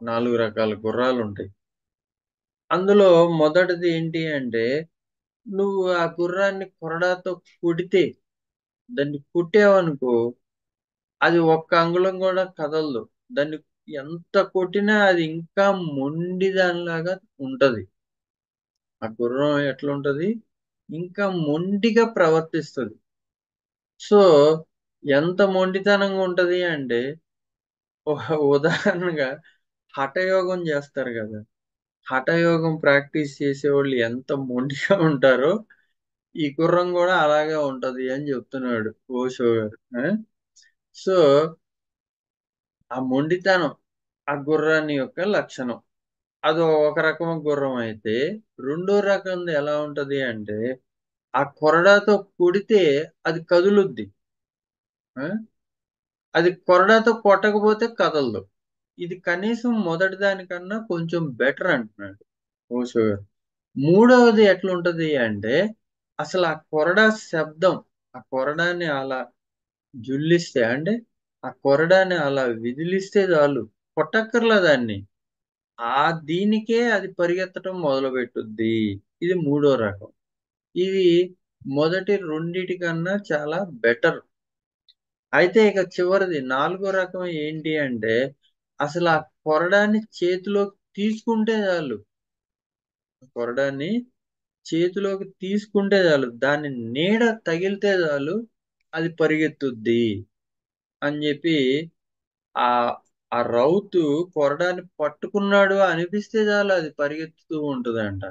4 రకాల గుర్రాలుంటాయి. అందులో మొదటిది ఏంటి అంటే, నువ్వు ఆ గుర్రాన్ని కొరడాతో కొడితే, దాన్ని కొట్టావనుకో, అది ఒక్క అంగుళం గూడా కదలదు. దాన్ని ఎంత కొట్టినా అది ఇంకా మొండి దానిలాగా ఉంటది. ఆ గుర్రం ఎట్లుంటది? ఇంకా మొండిగా ప్రవర్తిస్తది. సో, ఎంత మొండితనంగా ఉంటది అంటే, ఉదాహరణగా హఠయోగం జేస్తారు గదా! హఠయోగం ప్రాక్టీస్ చేసేవాళ్ళు ఎంత మొండిగా ఉంటారో, ఈ గుర్రం గూడా అలాగే ఉంటది అని జెప్తున్నాడు ఓషో గారు. ఆ! సో, ఆ మొండితనం ఆ గుర్రాన్ని యొక్క లక్షణం. అది ఒక రకం గుర్రం అయితే, రెండో రకంది ఎలా ఉంటది అంటే, ఆ కొరడాతో కొడితే అది కదులుద్ది. ఆ! అది కొరడాతో కొట్టకపోతే కదలదు. ఇది కనీసం మొదటి దానికన్నా కొంచెం బెటర్ అంటున్నాడు ఓషో గారు. మూడవది ఎట్లుంటది అంటే, అసలు ఆ కొరడా శబ్దం, ఆ కొరడాని అలా జుల్లిస్తే అంటే, ఆ కొరడాని అలా విదిలిస్తే చాలు. కొట్టక్కర్లా దాన్ని. దీనికే అది పరిగెత్తడం మొదలుపెట్టుద్ది. ఇది మూడో రకం. ఇది మొదటి రెండిటి కన్నా చాలా బెటర్. అయితే ఇక చివరిది నాలుగో రకం ఏంటి అంటే, అసలు ఆ కొరడాన్ని చేతిలోకి తీసుకుంటే చాలు. కొరడాన్ని చేతిలోకి తీసుకుంటే చాలు. దాని నీడ తగిలితే చాలు అది పరిగెత్తుద్ది అని జెప్పి ఆహ్, ఆ రౌతు కొరడాన్ని పట్టుకున్నాడు అనిపిస్తే చాలు అది పరిగెత్తుతూ ఉంటదంట.